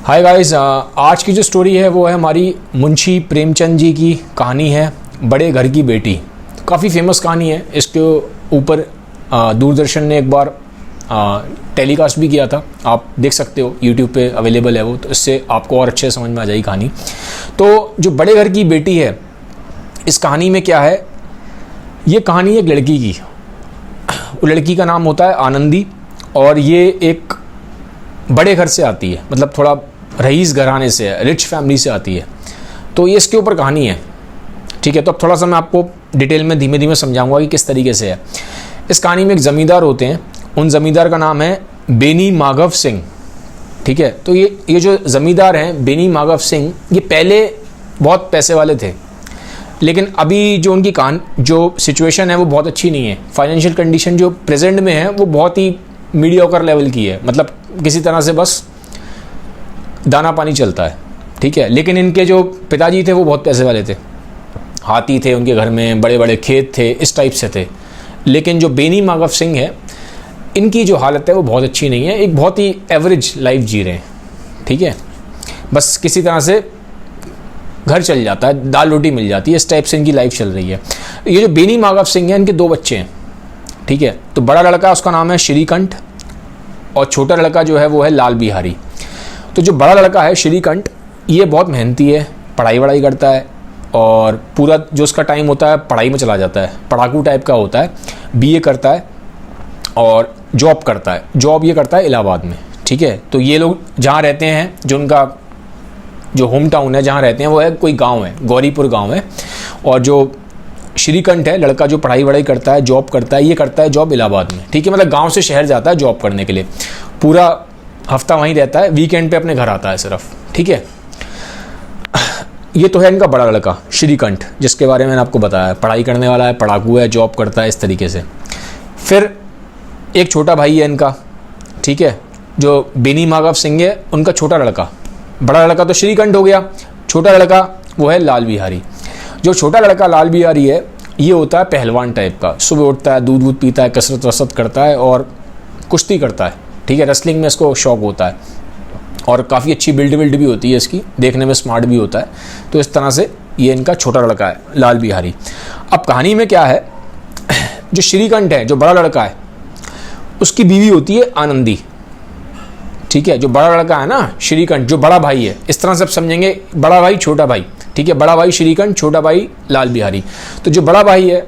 Hi guys, आज की जो स्टोरी है वो है हमारी मुंशी प्रेमचंद जी की कहानी है, बड़े घर की बेटी। काफ़ी फेमस कहानी है। इसके ऊपर दूरदर्शन ने एक बार टेलीकास्ट भी किया था, आप देख सकते हो, यूट्यूब पे अवेलेबल है वो, तो इससे आपको और अच्छे समझ में आ जाएगी कहानी। तो जो बड़े घर की बेटी है, इस कहानी में क्या है, ये कहानी एक लड़की की। वो लड़की का नाम होता है आनंदी और ये एक बड़े घर से आती है, मतलब थोड़ा रईस घराने से है, रिच फैमिली से आती है। तो ये इसके ऊपर कहानी है, ठीक है। तो अब थोड़ा सा मैं आपको डिटेल में धीमे धीमे समझाऊंगा कि किस तरीके से है। इस कहानी में एक ज़मींदार होते हैं, उन ज़मींदार का नाम है बेनी माधव सिंह, ठीक है। तो ये जो ज़मींदार हैं बेनी माधव सिंह, ये पहले बहुत पैसे वाले थे, लेकिन अभी जो उनकी जो सिचुएशन है वो बहुत अच्छी नहीं है। फाइनेंशियल कंडीशन जो प्रेजेंट में है वो बहुत ही मीडियोकर लेवल की है, मतलब किसी तरह से बस दाना पानी चलता है, ठीक है। लेकिन इनके जो पिताजी थे वो बहुत पैसे वाले थे, हाथी थे उनके घर में, बड़े बड़े खेत थे, इस टाइप से थे। लेकिन जो बेनी माधव सिंह है, इनकी जो हालत है वो बहुत अच्छी नहीं है, एक बहुत ही एवरेज लाइफ जी रहे हैं, ठीक है। बस किसी तरह से घर चल जाता है, दाल रोटी मिल जाती है, इस टाइप से इनकी लाइफ चल रही है। ये जो बेनी माधव सिंह है, इनके दो बच्चे हैं, ठीक है। तो बड़ा लड़का उसका नाम है श्रीकंठ और छोटा लड़का जो है वो है लाल बिहारी। तो जो बड़ा लड़का है श्रीकंठ, ये बहुत मेहनती है, पढ़ाई वढ़ाई करता है और पूरा जो उसका टाइम होता है पढ़ाई में चला जाता है, पढ़ाकू टाइप का होता है। बीए करता है और जॉब करता है, जॉब ये करता है इलाहाबाद में, ठीक है। तो ये लोग जहाँ रहते हैं, जो उनका जो होम टाउन है जहाँ रहते हैं वो है कोई गाँव है, गौरीपुर गाँव है। और जो श्रीकंठ है लड़का, जो पढ़ाई वढ़ाई करता है, जॉब करता है, ये करता है जॉब इलाहाबाद में, ठीक है। मतलब गांव से शहर जाता है जॉब करने के लिए, पूरा हफ्ता वहीं रहता है, वीकेंड पे अपने घर आता है सिर्फ, ठीक है। ये तो है इनका बड़ा लड़का श्रीकंठ, जिसके बारे में मैंने आपको बताया, पढ़ाई करने वाला है, पढ़ाकू है, जॉब करता है, इस तरीके से। फिर एक छोटा भाई है इनका, ठीक है, जो बेनी माधव सिंह है, उनका छोटा लड़का। बड़ा लड़का तो श्रीकंठ हो गया, छोटा लड़का वो है लाल बिहारी। जो छोटा लड़का लाल बिहारी है, ये होता है पहलवान टाइप का, सुबह उठता है, दूध पीता है, कसरत वसरत करता है और कुश्ती करता है, ठीक है। रेसलिंग में इसको शौक होता है और काफ़ी अच्छी बिल्ड भी होती है इसकी, देखने में स्मार्ट भी होता है। तो इस तरह से ये इनका छोटा लड़का है लाल बिहारी। अब कहानी में क्या है, जो श्रीकंठ है, जो बड़ा लड़का है, उसकी बीवी होती है आनंदी, ठीक है। जो बड़ा लड़का है ना श्रीकंठ, जो बड़ा भाई है, इस तरह से आप समझेंगे, बड़ा भाई छोटा भाई, ठीक है। बड़ा भाई श्रीकंठ, छोटा भाई लाल बिहारी। तो जो बड़ा भाई है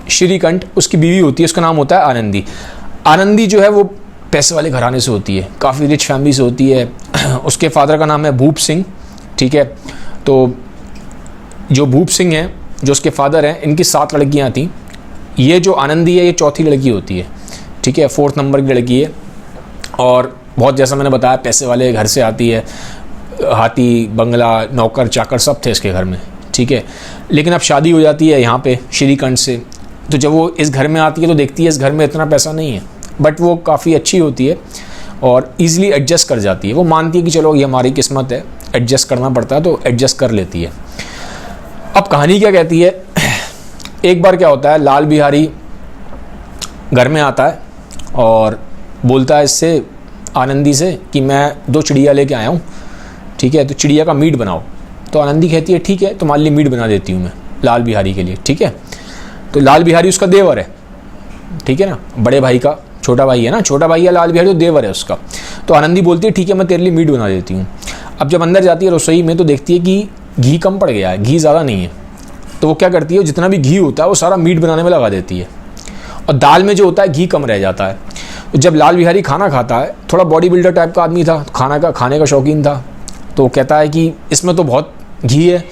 श्रीकंठ, उसकी बीवी होती है, उसका नाम होता है आनंदी। आनंदी जो है वो पैसे वाले घराने से होती है, काफ़ी रिच फैमिली से होती है। उसके फादर का नाम है भूप सिंह, ठीक है। तो जो भूप सिंह हैं, जो उसके फादर हैं, इनकी 7 लड़कियां थीं। ये जो आनंदी है, ये चौथी लड़की होती है, ठीक है, 4th नंबर की लड़की है। और बहुत, जैसा मैंने बताया, पैसे वाले घर से आती है, हाथी बंगला, नौकर चाकर सब थे इसके घर में, ठीक है। लेकिन अब शादी हो जाती है यहाँ पे श्रीकंठ से। तो जब वो इस घर में आती है तो देखती है इस घर में इतना पैसा नहीं है, बट वो काफ़ी अच्छी होती है और ईज़िली एडजस्ट कर जाती है। वो मानती है कि चलो ये हमारी किस्मत है, एडजस्ट करना पड़ता है, तो एडजस्ट कर लेती है। अब कहानी क्या कहती है, एक बार क्या होता है, लाल बिहारी घर में आता है और बोलता है इससे, आनंदी से, कि मैं 2 चिड़िया लेके आया हूँ, ठीक है, तो चिड़िया का मीट बनाओ। तो आनंदी कहती है ठीक है, तुम्हारे लिए मीट बना देती हूँ मैं लाल बिहारी के लिए, ठीक है। तो लाल बिहारी उसका देवर है, ठीक है ना, बड़े भाई का छोटा भाई है ना, छोटा भाई है लाल बिहारी, तो देवर है उसका। तो आनंदी बोलती है ठीक है, मैं तेरे लिए मीट बना देती हूँ। अब जब अंदर जाती है रसोई में तो देखती है कि घी कम पड़ गया है, घी ज़्यादा नहीं है। तो वो क्या करती है, जितना भी घी होता है वो सारा मीट बनाने में लगा देती है और दाल में जो होता है घी कम रह जाता है। तो जब लाल बिहारी खाना खाता है, थोड़ा बॉडी बिल्डर टाइप का आदमी था, खाने का शौकीन था, तो वो कहता है कि इसमें तो बहुत घी है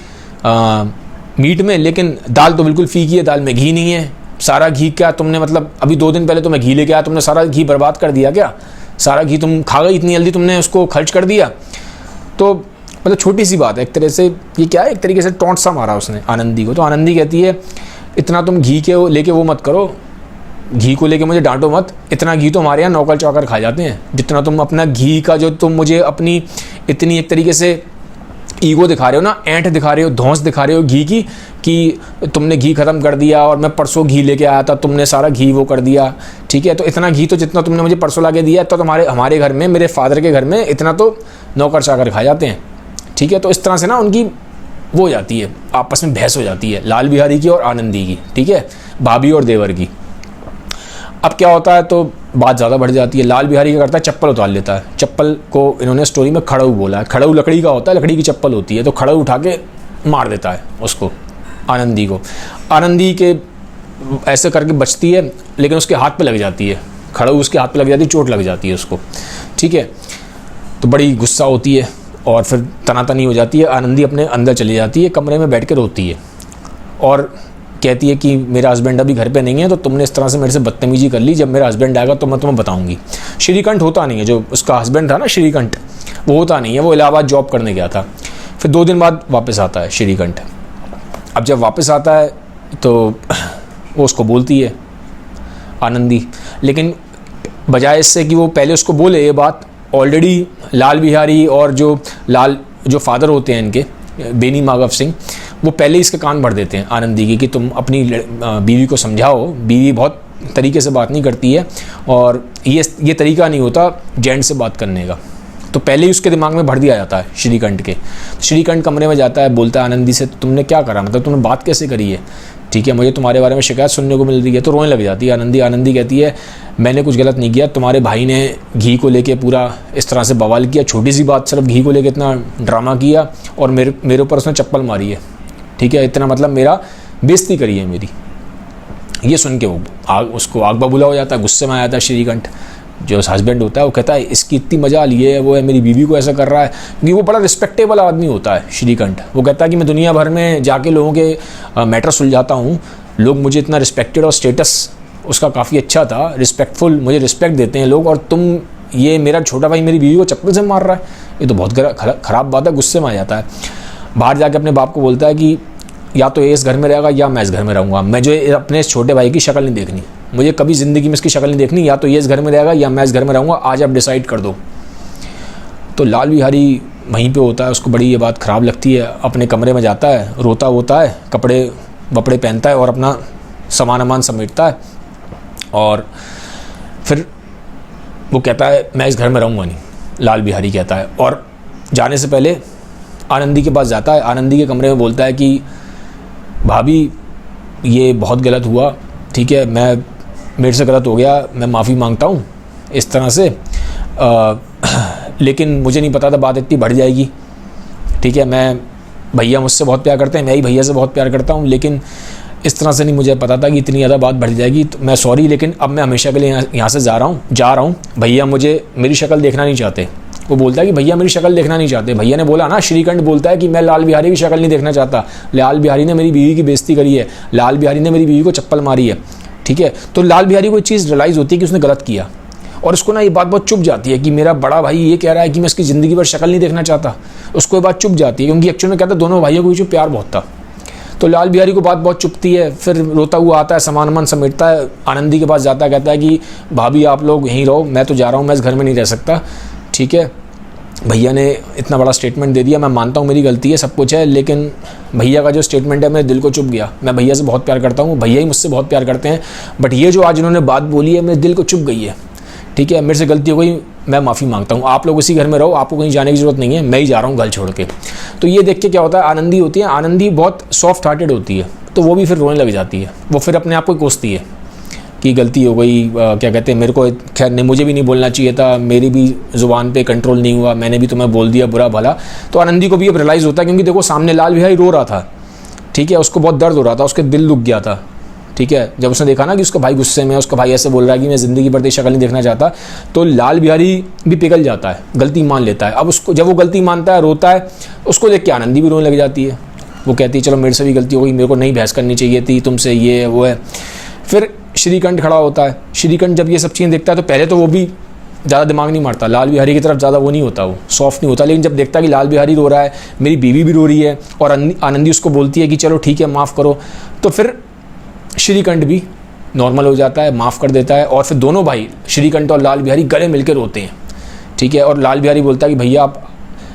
मीट में, लेकिन दाल तो बिल्कुल फीकी है, दाल में घी नहीं है। सारा घी क्या तुमने, मतलब अभी 2 दिन पहले तो मैं घी लेके आया, तुमने सारा घी बर्बाद कर दिया क्या? सारा घी तुम खा गई, इतनी जल्दी तुमने उसको खर्च कर दिया। तो मतलब छोटी सी बात है एक तरह से, ये क्या है, एक तरीके से टॉन्ट सा मारा उसने आनंदी को। तो आनंदी कहती है इतना तुम घी के लेके वो मत करो, घी को लेके मुझे डांटो मत, इतना घी तो हमारे यहाँ नौकर चाकर खा जाते हैं, जितना तुम अपना घी का, जो तुम मुझे अपनी इतनी एक तरीके से ईगो दिखा रहे हो ना, ऐंठ दिखा रहे हो, धौंस दिखा रहे हो घी की, कि तुमने घी ख़त्म कर दिया और मैं परसों घी लेके आया था, तुमने सारा घी वो कर दिया, ठीक है। तो इतना घी तो जितना तुमने मुझे परसों ला के दिया, तो तुम्हारे हमारे घर में, मेरे फादर के घर में इतना तो नौकर चाकर खा जाते हैं। ठीक है, तो इस तरह से ना उनकी वो हो जाती है, आपस में बहस हो जाती है लाल बिहारी की और आनंदी की। ठीक है, भाभी और देवर की। अब क्या होता है, तो बात ज़्यादा बढ़ जाती है। लाल बिहारी क्या करता है, चप्पल उतार लेता है। चप्पल को इन्होंने स्टोरी में खड़ऊ बोला है। खड़ऊ लकड़ी का होता है, लकड़ी की चप्पल होती है, तो खड़ऊ उठा के मार देता है उसको, आनंदी को। आनंदी के ऐसे करके बचती है, लेकिन उसके हाथ पे लग जाती है, खड़ऊ उसके हाथ पे लग जाती है, चोट लग जाती है उसको। ठीक है, तो बड़ी गुस्सा होती है और फिर तनातनी हो जाती है। आनंदी अपने अंदर चली जाती है, कमरे में बैठ के रोती है और कहती है कि मेरा हस्बैंड अभी घर पे नहीं है, तो तुमने इस तरह से मेरे से बदतमीजी कर ली, जब मेरा हस्बैंड आएगा तो मैं तुम्हें बताऊंगी। श्रीकंठ होता नहीं है, जो उसका हस्बैंड था ना श्रीकंठ, वो होता नहीं है, वो इलाहाबाद जॉब करने गया था। फिर 2 दिन बाद वापस आता है श्रीकंठ। अब जब वापस आता है तो वो उसको बोलती है आनंदी, लेकिन बजाय इससे कि वो पहले उसको बोले ये बात, ऑलरेडी लाल बिहारी और जो फादर होते हैं इनके, बेनी माधव सिंह, वो पहले इसके कान भर देते हैं आनंदी की कि तुम अपनी बीवी को समझाओ, बीवी बहुत तरीके से बात नहीं करती है और ये तरीका नहीं होता जेंट से बात करने का। तो पहले ही उसके दिमाग में भर दिया जाता है श्रीकंठ के। श्रीकंठ कमरे में जाता है, बोलता है आनंदी से, तुमने क्या करा, मतलब तुमने बात कैसे करी है, ठीक है, मुझे तुम्हारे बारे में शिकायत सुनने को मिल रही है। तो रोने लग जाती है आनंदी। आनंदी कहती है मैंने कुछ गलत नहीं किया, तुम्हारे भाई ने घी को लेके पूरा इस तरह से बवाल किया, छोटी सी बात सिर्फ घी को लेके इतना ड्रामा किया और मेरे ऊपर उसने चप्पल मारी है। ठीक है, इतना मतलब मेरा बेइज्जती करी है मेरी। ये सुन के वो उसको आग बबूला हो जाता है, गुस्से में आ जाता है श्रीकंठ। जो हस्बैंड होता है वो कहता है इसकी इतनी मजा लिए है, वो है मेरी बीवी को ऐसा कर रहा है, क्योंकि वो बड़ा रिस्पेक्टेबल आदमी होता है श्रीकंठ। वो कहता है कि मैं दुनिया भर में जाके लोगों के मैटर सुलझाता हूँ, लोग मुझे इतना रिस्पेक्टेड, और स्टेटस उसका काफ़ी अच्छा था, रिस्पेक्टफुल, मुझे रिस्पेक्ट देते हैं लोग, और तुम ये मेरा छोटा भाई मेरी बीवी को चप्पल से मार रहा है, ये तो बहुत ख़राब बात है। गुस्से में आ जाता है, बाहर जाके अपने बाप को बोलता है कि या तो ये इस घर में रहेगा या मैं इस घर में रहूँगा, मैं जो अपने इस छोटे भाई की शक्ल नहीं देखनी, मुझे कभी ज़िंदगी में इसकी शक्ल नहीं देखनी, या तो ये इस घर में रहेगा या मैं इस घर में रहूँगा, आज आप डिसाइड कर दो। तो लाल बिहारी वहीं पे होता है, उसको बड़ी ये बात ख़राब लगती है, अपने कमरे में जाता है, रोता होता है, कपड़े वपड़े पहनता है और अपना सामान वामान समेटता है, और फिर वो कहता है मैं इस घर में रहूँगा नहीं, लाल बिहारी कहता है। और जाने से पहले आनंदी के पास जाता है, आनंदी के कमरे में बोलता है कि भाभी ये बहुत गलत हुआ, ठीक है, मेरे से गलत हो गया, मैं माफ़ी मांगता हूँ इस तरह से, लेकिन मुझे नहीं पता था बात इतनी बढ़ जाएगी। ठीक है, मैं भैया मुझसे बहुत प्यार करते हैं, मैं ही भैया से बहुत प्यार करता हूँ, लेकिन इस तरह से नहीं मुझे पता था कि इतनी ज़्यादा बात बढ़ जाएगी, तो मैं सॉरी, लेकिन अब मैं हमेशा के लिए यहाँ से जा रहा हूँ। भैया मुझे मेरी शक्ल देखना नहीं चाहते। वो बोलता है कि भैया मेरी शक्ल देखना नहीं चाहते। भैया ने बोला ना, श्रीकंठ बोलता है कि मैं लाल बिहारी की शक्ल नहीं देखना चाहता, लाल बिहारी ने मेरी बीवी की बेइज्जती करी है, लाल बिहारी ने मेरी बीवी को चप्पल मारी है। ठीक है, तो लाल बिहारी को एक चीज़ रियलाइज़ होती है कि उसने गलत किया, और उसको ना ये बात बहुत चुभ जाती है कि मेरा बड़ा भाई ये कह रहा है कि मैं इसकी ज़िंदगी भर शक्ल नहीं देखना चाहता। उसको ये बात चुभ जाती है, क्योंकि एक्चुअल में कहता है दोनों भाइयों के बीच में प्यार बहुत था। तो लाल बिहारी को बात बहुत चुभती है, फिर रोता हुआ आता है, सामान वामान समेटता है, आनंदी के पास जाता है, कहता है कि भाभी आप लोग यहीं रहो, मैं तो जा रहा हूँ, मैं इस घर में नहीं रह सकता। ठीक है, भैया ने इतना बड़ा स्टेटमेंट दे दिया, मैं मानता हूँ मेरी गलती है, सब कुछ है, लेकिन भैया का जो स्टेटमेंट है मेरे दिल को चुभ गया। मैं भैया से बहुत प्यार करता हूँ, भैया ही मुझसे बहुत प्यार करते हैं, बट ये जो आज इन्होंने बात बोली है मेरे दिल को चुभ गई है। ठीक है, मेरे से गलती हो गई, मैं माफ़ी मांगता हूँ, आप लोग इसी घर में रहो, आपको कहीं जाने की ज़रूरत नहीं है, मैं ही जा रहा हूँ घर छोड़ के। तो ये देख के क्या होता है, आनंदी होती है, आनंदी बहुत सॉफ्ट हार्टेड होती है, तो वो भी फिर रोने लग जाती है, वो फिर अपने आप को कोसती है कि गलती हो गई, क्या कहते हैं, मेरे को खैर नहीं, मुझे भी नहीं बोलना चाहिए था, मेरी भी ज़ुबान पे कंट्रोल नहीं हुआ, मैंने भी तुम्हें बोल दिया बुरा भला। तो आनंदी को भी अब रियलाइज़ होता है, क्योंकि देखो सामने लाल बिहारी रो रहा था, ठीक है, उसको बहुत दर्द हो रहा था, उसके दिल दुख गया था। ठीक है, जब उसने देखा ना कि उसका भाई गुस्से में है, उसका भाई ऐसे बोल रहा है कि मैं ज़िंदगी भर तेरी शक्ल नहीं देखना चाहता, तो लाल बिहारी भी पिघल जाता है, गलती मान लेता है। अब उसको जब वो गलती मानता है, रोता है, उसको देख के आनंदी भी रोने लग जाती है। वो कहती है चलो मेरे से भी गलती हो गई, मेरे को नहीं बहस करनी चाहिए थी तुमसे, ये है वो है। फिर श्रीकंठ खड़ा होता है, श्रीकंठ जब ये सब चीज़ें देखता है तो पहले तो वो भी ज़्यादा दिमाग नहीं मारता, लाल बिहारी की तरफ ज़्यादा वो नहीं होता, वो सॉफ्ट नहीं होता, लेकिन जब देखता है कि लाल बिहारी रो रहा है, मेरी बीवी भी रो रही है, और आनंदी उसको बोलती है कि चलो ठीक है माफ़ करो, तो फिर श्रीकंठ भी नॉर्मल हो जाता है, माफ़ कर देता है, और फिर दोनों भाई श्रीकंठ और लाल बिहारी गले मिलकर रोते हैं। ठीक है, और लाल बिहारी बोलता है कि भैया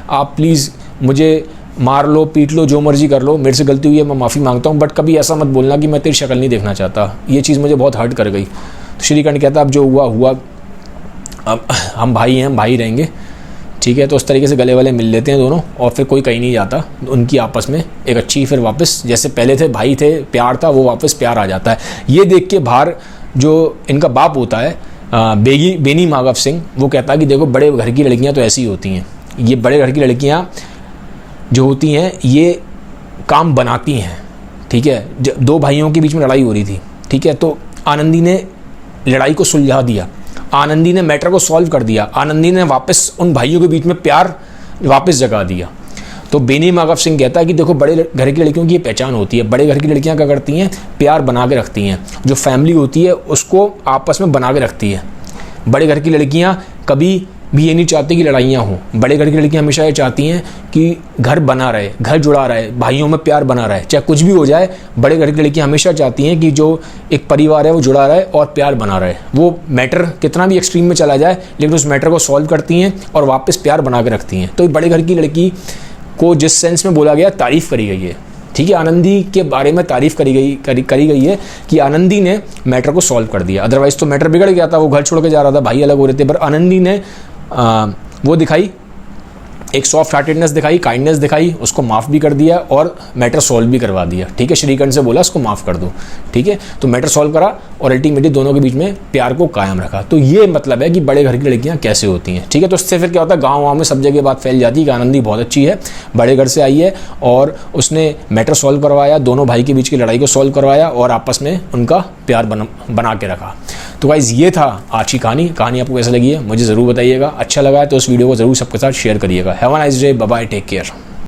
आप प्लीज़ मुझे मार लो, पीट लो, जो मर्जी कर लो, मेरे से गलती हुई है, मैं माफ़ी मांगता हूँ, बट कभी ऐसा मत बोलना कि मैं तेरी शक्ल नहीं देखना चाहता, ये चीज़ मुझे बहुत हर्ट कर गई। तो श्रीकंठ कहता है अब जो हुआ हुआ, अब हम भाई हैं, हम भाई रहेंगे, ठीक है। तो उस तरीके से गले वाले मिल लेते हैं दोनों और फिर कोई कहीं नहीं जाता, उनकी आपस में एक अच्छी फिर वापस जैसे पहले थे, भाई थे, प्यार था, वो वापस प्यार आ जाता है। ये देख के बाहर जो इनका बाप होता है बेनी माधव सिंह, वो कहता है कि देखो बड़े घर की लड़कियां तो ऐसी ही होती हैं, ये बड़े घर की लड़कियां जो होती हैं ये काम बनाती हैं, ठीक है। दो भाइयों के बीच में लड़ाई हो रही थी, ठीक है, तो आनंदी ने लड़ाई को सुलझा दिया, आनंदी ने मैटर को सॉल्व कर दिया, आनंदी ने वापस उन भाइयों के बीच में प्यार वापस जगा दिया। तो बेनी माधव सिंह कहता है कि देखो बड़े घर की लड़कियों की ये पहचान होती है, बड़े घर की लड़कियां क्या करती हैं, प्यार बना के रखती हैं, जो फैमिली होती है उसको आपस में बना के रखती है। बड़े घर की लड़कियां कभी भी ये नहीं चाहती कि लड़ाइयाँ हों, बड़े घर की लड़कियां हमेशा ये चाहती हैं कि घर बना रहे, घर जुड़ा रहे, भाइयों में प्यार बना रहे, चाहे कुछ भी हो जाए। बड़े घर की लड़कियां हमेशा चाहती हैं कि जो एक परिवार है वो जुड़ा रहे और प्यार बना रहे, वो मैटर कितना भी एक्सट्रीम में चला जाए लेकिन उस मैटर को सॉल्व करती हैं और वापस प्यार बना के रखती हैं। तो बड़े घर की लड़की को जिस सेंस में बोला गया, तारीफ़ करी गई है, ठीक है, आनंदी के बारे में तारीफ़ करी गई है कि आनंदी ने मैटर को सॉल्व कर दिया। अदरवाइज़ तो मैटर बिगड़ गया था, वो घर छोड़ के जा रहा था, भाई अलग हो रहे थे, पर आनंदी ने वो दिखाई, एक सॉफ्ट हार्टेडनेस दिखाई, काइंडनेस दिखाई, उसको माफ़ भी कर दिया और मैटर सॉल्व भी करवा दिया, ठीक है। श्रीकंठ से बोला उसको माफ़ कर दो, ठीक है, तो मैटर सॉल्व करा और अल्टीमेटली दोनों के बीच में प्यार को कायम रखा। तो ये मतलब है कि बड़े घर की लड़कियां कैसे होती हैं, ठीक है। तो इससे फिर क्या होता है, गाँव में सब जगह बात फैल जाती है कि आनंदी बहुत अच्छी है, बड़े घर से आई है और उसने मैटर सॉल्व करवाया, दोनों भाई के बीच की लड़ाई को सॉल्व करवाया और आपस में उनका प्यार बना के रखा। तो गाइज़ ये था आज की कहानी आपको कैसा लगी है मुझे ज़रूर बताइएगा। अच्छा लगा है तो उस वीडियो को ज़रूर सबके साथ शेयर करिएगा। Have a nice day, bye bye, take care.